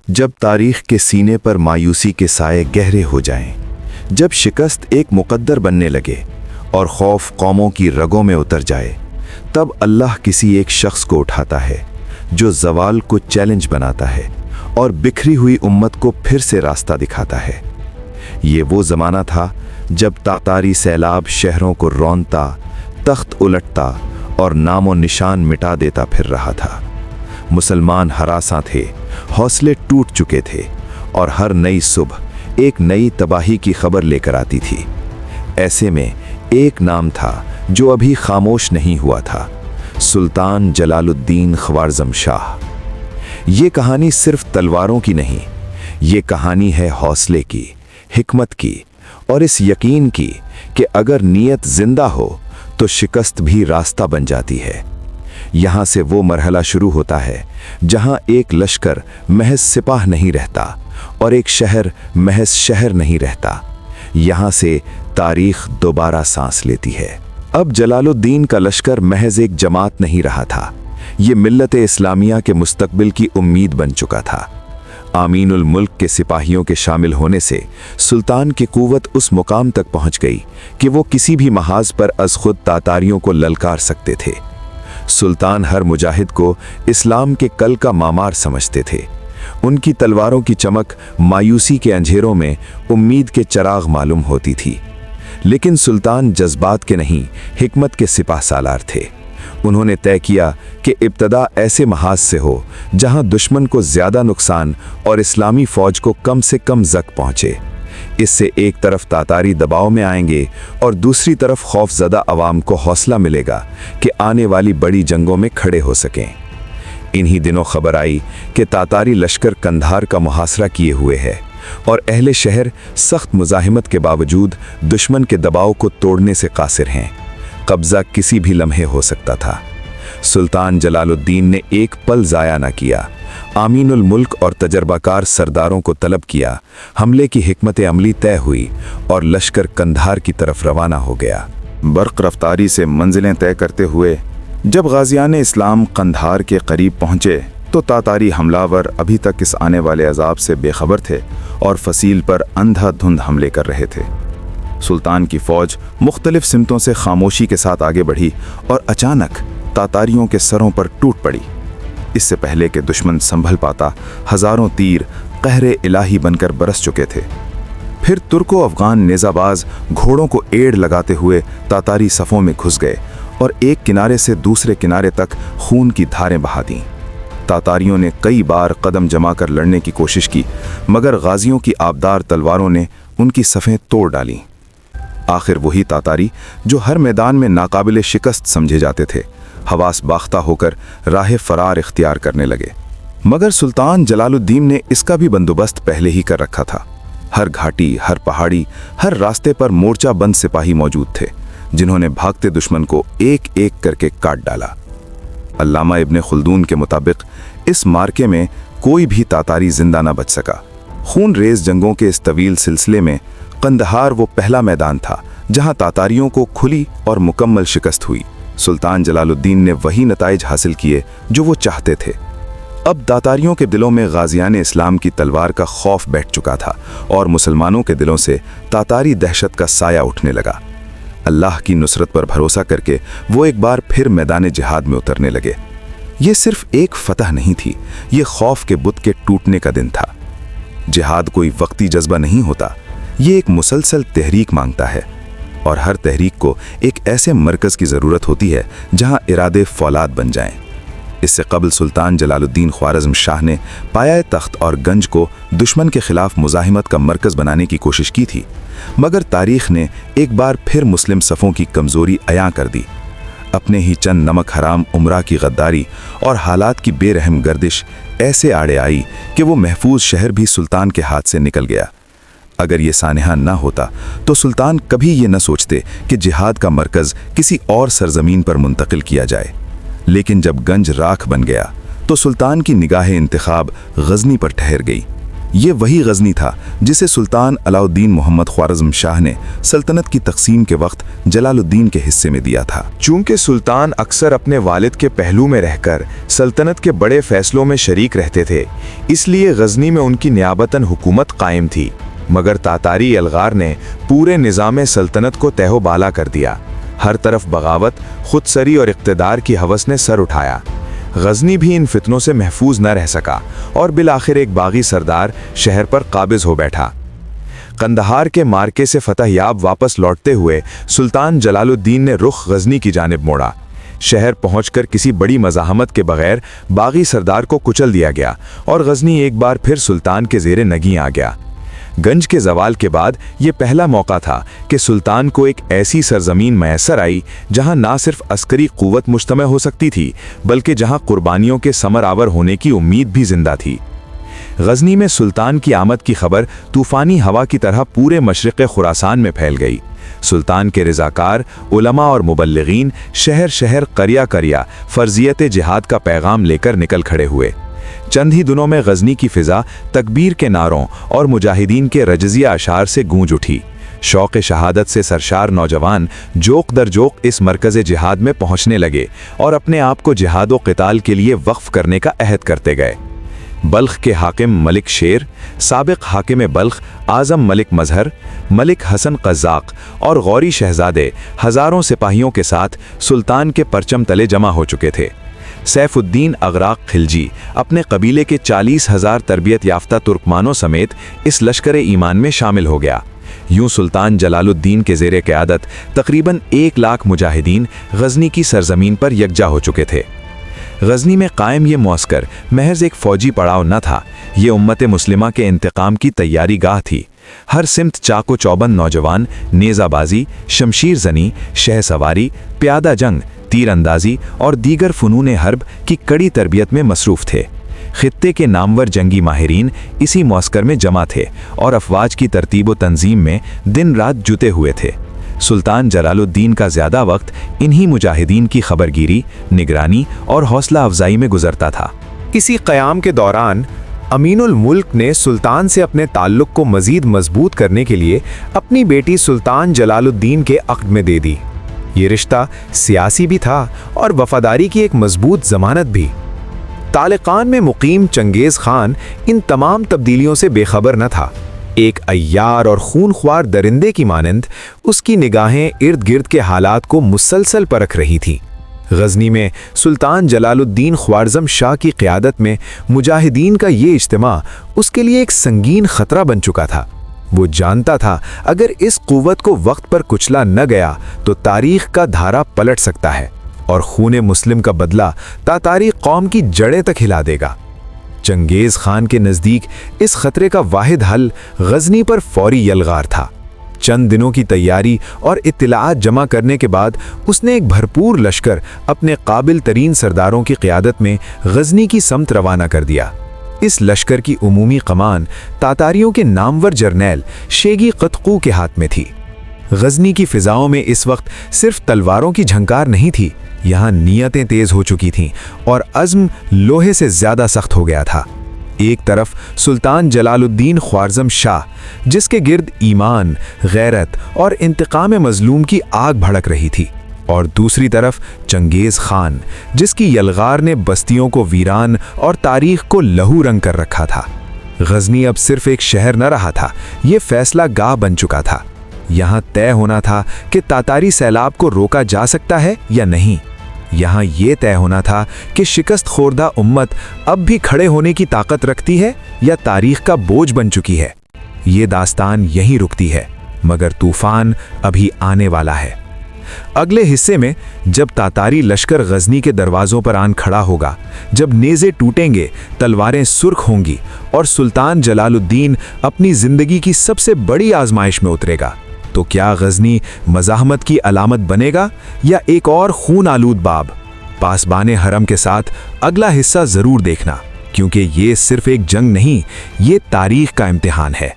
जब तारीख के सीने पर मायूसी के साए गहरे हो जाएं, जब शिकस्त एक मुकद्दर बनने लगे और खौफ कौमों की रगों में उतर जाए, तब अल्लाह किसी एक शख्स को उठाता है जो ज़वाल को चैलेंज बनाता है और बिखरी हुई उम्मत को फिर से रास्ता दिखाता है। ये वो ज़माना था जब तातारी सैलाब शहरों को रौंदता, तख्त उलटता और नामो निशान मिटा देता फिर रहा था। मुसलमान हरासां थे, हौसले टूट चुके थे और हर नई सुबह एक नई तबाही की खबर लेकर आती थी। ऐसे में एक नाम था जो अभी खामोश नहीं हुआ था, सुल्तान जलालुद्दीन ख्वारज़म शाह। ये कहानी सिर्फ तलवारों की नहीं, ये कहानी है हौसले की, हिकमत की और इस यकीन की कि अगर नीयत जिंदा हो तो शिकस्त भी रास्ता बन जाती है। यहाँ से वो मरहला शुरू होता है जहाँ एक लश्कर महज सिपाह नहीं रहता और एक शहर महज शहर नहीं रहता। यहाँ से तारीख दोबारा सांस लेती है। अब जलालुद्दीन का लश्कर महज एक जमात नहीं रहा था, ये मिल्लत इस्लामिया के मुस्तकबिल की उम्मीद बन चुका था। आमीनुल मुल्क के सिपाहियों के शामिल होने से सुल्तान की कुव्वत उस मुकाम तक पहुंच गई कि वो किसी भी महाज पर अज खुद तातारियों को ललकार सकते थे। सुल्तान हर मुजाहिद को इस्लाम के कल का मामार समझते थे। उनकी तलवारों की चमक मायूसी के अंधेरों में उम्मीद के चराग मालूम होती थी। लेकिन सुल्तान जज्बात के नहीं, हिकमत के सिपाह सालार थे। उन्होंने तय किया कि इब्तदा ऐसे महाज से हो जहां दुश्मन को ज्यादा नुकसान और इस्लामी फौज को कम से कम जख्म पहुंचे। इससे एक तरफ तातारी दबाव में आएंगे और दूसरी तरफ खौफजदा अवाम को हौसला मिलेगा कि आने वाली बड़ी जंगों में खड़े हो सकें। इन्हीं दिनों खबर आई कि तातारी लश्कर कंधार का मुहासरा किए हुए है और अहले शहर सख्त मुजाहिमत के बावजूद दुश्मन के दबाव को तोड़ने से कासिर हैं। कब्जा किसी भी लम्हे हो सकता था। सुल्तान जलालुद्दीन ने एक पल ज़ाया न किया। आमीनुल मुल्क और तजर्बाकार सरदारों को तलब किया। हमले की हिकमत अमली तय हुई और लश्कर कंधार की तरफ रवाना हो गया। बर्क़ रफ्तारी से मंजिलें तय करते हुए जब गाज़ियान इस्लाम कंधार के करीब पहुँचे तो तातारी हमलावर अभी तक इस आने वाले अजाब से बेखबर थे और फसील पर अंधाधुंध हमले कर रहे थे। सुल्तान की फौज मुख्तलिफ सिमतों से खामोशी के साथ आगे बढ़ी और अचानक तातारियों के सरों पर टूट पड़ी। इससे पहले कि दुश्मन संभल पाता, हजारों तीर कहरे इलाही बनकर बरस चुके थे। फिर तुर्को अफगान नेज़ाबाज घोड़ों को एड़ लगाते हुए तातारी सफ़ों में घुस गए और एक किनारे से दूसरे किनारे तक खून की धारें बहा दीं। तातारियों ने कई बार कदम जमा कर लड़ने की कोशिश की, मगर गाजियों की आबदार तलवारों ने उनकी सफ़ें तोड़ डालीं। आखिर वही तातारी जो हर मैदान में नाकाबिले शिकस्त समझे जाते थे, हवास बाख्ता होकर राह फरार इख्तियार करने लगे। मगर सुल्तान जलालुद्दीन ने इसका भी बंदोबस्त पहले ही कर रखा था। हर घाटी, हर पहाड़ी, हर रास्ते पर मोर्चा बंद सिपाही मौजूद थे, जिन्होंने भागते दुश्मन को एक एक करके काट डाला। अल्लामा इब्ने खुल्दून के मुताबिक इस मार्के में कोई भी तातारी जिंदा न बच सका। खून रेज जंगों के इस तवील सिलसिले में कंदहार वो पहला मैदान था जहां तातारियों को खुली और मुकम्मल शिकस्त हुई। सुल्तान जलालुद्दीन ने वही नताइज हासिल किए जो वो चाहते थे। अब तातारियों के दिलों में गाजियान इस्लाम की तलवार का खौफ बैठ चुका था और मुसलमानों के दिलों से तातारी दहशत का साया उठने लगा। अल्लाह की नुसरत पर भरोसा करके वो एक बार फिर मैदान जिहाद में उतरने लगे। ये सिर्फ एक फतह नहीं थी, ये खौफ के बुत के टूटने का दिन था। जिहाद कोई वक्ती जज्बा नहीं होता, ये एक मुसलसल तहरीक मांगता है और हर तहरीक को एक ऐसे मरकज़ की ज़रूरत होती है जहां इरादे फौलाद बन जाएं। इससे कबल सुल्तान जलालुद्दीन ख्वारज़म शाह ने पाया तख्त और गंज को दुश्मन के खिलाफ मुजाहिमत का मरकज़ बनाने की कोशिश की थी, मगर तारीख़ ने एक बार फिर मुस्लिम सफ़ों की कमज़ोरी अयां कर दी। अपने ही चंद नमक हराम उमरा की गद्दारी और हालात की बेरहम गर्दिश ऐसे आड़े आई कि वो महफूज शहर भी सुल्तान के हाथ से निकल गया। अगर ये सानहा न होता तो सुल्तान कभी ये न सोचते कि जिहाद का मरकज़ किसी और सरजमीन पर मुंतकिल किया जाए। लेकिन जब गंज राख बन गया तो सुल्तान की निगाह इंतखाब गजनी पर ठहर गई। یہ وہی غزنی تھا جسے سلطان علاؤالدین محمد خوارزم شاہ نے سلطنت کی تقسیم کے وقت جلال الدین کے حصے میں دیا تھا۔ چونکہ سلطان اکثر اپنے والد کے پہلو میں رہ کر سلطنت کے بڑے فیصلوں میں شریک رہتے تھے، اس لیے غزنی میں ان کی نیابتاً حکومت قائم تھی، مگر تاتاری یلغار نے پورے نظام سلطنت کو تہو بالا کر دیا۔ ہر طرف بغاوت، خود سری اور اقتدار کی ہوس نے سر اٹھایا۔ غزنی بھی ان فتنوں سے محفوظ نہ رہ سکا اور بالآخر ایک باغی سردار شہر پر قابض ہو بیٹھا۔ قندھار کے مارکے سے فتح یاب واپس لوٹتے ہوئے سلطان جلال الدین نے رخ غزنی کی جانب موڑا۔ شہر پہنچ کر کسی بڑی مزاحمت کے بغیر باغی سردار کو کچل دیا گیا اور غزنی ایک بار پھر سلطان کے زیر نگیں آ گیا۔ گنج کے زوال کے بعد یہ پہلا موقع تھا کہ سلطان کو ایک ایسی سرزمین میسر آئی جہاں نہ صرف عسکری قوت مجتمع ہو سکتی تھی بلکہ جہاں قربانیوں کے ثمر آور ہونے کی امید بھی زندہ تھی۔ غزنی میں سلطان کی آمد کی خبر طوفانی ہوا کی طرح پورے مشرق خراسان میں پھیل گئی۔ سلطان کے رضاکار، علماء اور مبلغین شہر شہر قریہ قریہ فرضیت جہاد کا پیغام لے کر نکل کھڑے ہوئے۔ چند ہی دنوں میں غزنی کی فضا تکبیر کے نعروں اور مجاہدین کے رجزیہ اشعار سے گونج اٹھی۔ شوق شہادت سے سرشار نوجوان جوق در جوق اس مرکز جہاد میں پہنچنے لگے اور اپنے آپ کو جہاد و قتال کے لیے وقف کرنے کا عہد کرتے گئے۔ بلخ کے حاکم ملک شیر، سابق حاکم بلخ اعظم ملک مظہر، ملک حسن قزاق اور غوری شہزادے ہزاروں سپاہیوں کے ساتھ سلطان کے پرچم تلے جمع ہو چکے تھے۔ سیف الدین اغراق خلجی اپنے قبیلے کے 40,000 تربیت یافتہ ترکمانوں سمیت اس لشکر ایمان میں شامل ہو گیا۔ یوں سلطان جلال الدین کے زیر قیادت تقریباً 1,00,000 مجاہدین غزنی کی سرزمین پر یکجا ہو چکے تھے۔ غزنی میں قائم یہ معسکر محض ایک فوجی پڑاؤ نہ تھا، یہ امت مسلمہ کے انتقام کی تیاری گاہ تھی۔ ہر سمت چاق و چوبند نوجوان نیزہ بازی، شمشیر زنی، شہ سواری، پیادہ جنگ، تیر اندازی اور دیگر فنون حرب کی کڑی تربیت میں مصروف تھے۔ خطے کے نامور جنگی ماہرین اسی معسکر میں جمع تھے اور افواج کی ترتیب و تنظیم میں دن رات جتے ہوئے تھے۔ سلطان جلال الدین کا زیادہ وقت انہی مجاہدین کی خبرگیری، نگرانی اور حوصلہ افزائی میں گزرتا تھا۔ اسی قیام کے دوران امین الملک نے سلطان سے اپنے تعلق کو مزید مضبوط کرنے کے لیے اپنی بیٹی سلطان جلال الدین کے عقد میں دے دی۔ یہ رشتہ سیاسی بھی تھا اور وفاداری کی ایک مضبوط ضمانت بھی۔ طالقان میں مقیم چنگیز خان ان تمام تبدیلیوں سے بے خبر نہ تھا۔ ایک عیار اور خونخوار درندے کی مانند اس کی نگاہیں ارد گرد کے حالات کو مسلسل پرکھ رہی تھیں۔ غزنی میں سلطان جلال الدین خوارزم شاہ کی قیادت میں مجاہدین کا یہ اجتماع اس کے لیے ایک سنگین خطرہ بن چکا تھا۔ وہ جانتا تھا اگر اس قوت کو وقت پر کچلا نہ گیا تو تاریخ کا دھارا پلٹ سکتا ہے اور خون مسلم کا بدلہ تاتاری قوم کی جڑیں تک ہلا دے گا۔ چنگیز خان کے نزدیک اس خطرے کا واحد حل غزنی پر فوری یلغار تھا۔ چند دنوں کی تیاری اور اطلاعات جمع کرنے کے بعد اس نے ایک بھرپور لشکر اپنے قابل ترین سرداروں کی قیادت میں غزنی کی سمت روانہ کر دیا۔ اس لشکر کی عمومی کمان تاتاریوں کے نامور جرنیل شیگی قطقو کے ہاتھ میں تھی۔ غزنی کی فضاؤں میں اس وقت صرف تلواروں کی جھنکار نہیں تھی، یہاں نیتیں تیز ہو چکی تھیں اور عزم لوہے سے زیادہ سخت ہو گیا تھا۔ ایک طرف سلطان جلال الدین خوارزم شاہ، جس کے گرد ایمان، غیرت اور انتقام مظلوم کی آگ بھڑک رہی تھی، اور دوسری طرف چنگیز خان، جس کی یلغار نے بستیوں کو ویران اور تاریخ کو لہو رنگ کر رکھا تھا۔ غزنی اب صرف ایک شہر نہ رہا تھا، یہ فیصلہ گاہ بن چکا تھا۔ یہاں طے ہونا تھا کہ تاتاری سیلاب کو روکا جا سکتا ہے یا نہیں۔ یہاں یہ طے ہونا تھا کہ شکست خوردہ امت اب بھی کھڑے ہونے کی طاقت رکھتی ہے یا تاریخ کا بوجھ بن چکی ہے۔ یہ داستان یہیں رکتی ہے، مگر طوفان ابھی آنے والا ہے۔ اگلے حصے میں جب تاتاری لشکر غزنی کے دروازوں پر آن کھڑا ہوگا، جب نیزے ٹوٹیں گے، تلواریں سرخ ہوں گی اور سلطان جلال الدین اپنی زندگی کی سب سے بڑی آزمائش میں اترے گا، تو کیا غزنی مزاحمت کی علامت بنے گا یا ایک اور خون آلود باب؟ پاسبان حرم کے ساتھ اگلا حصہ ضرور دیکھنا، کیونکہ یہ صرف ایک جنگ نہیں، یہ تاریخ کا امتحان ہے۔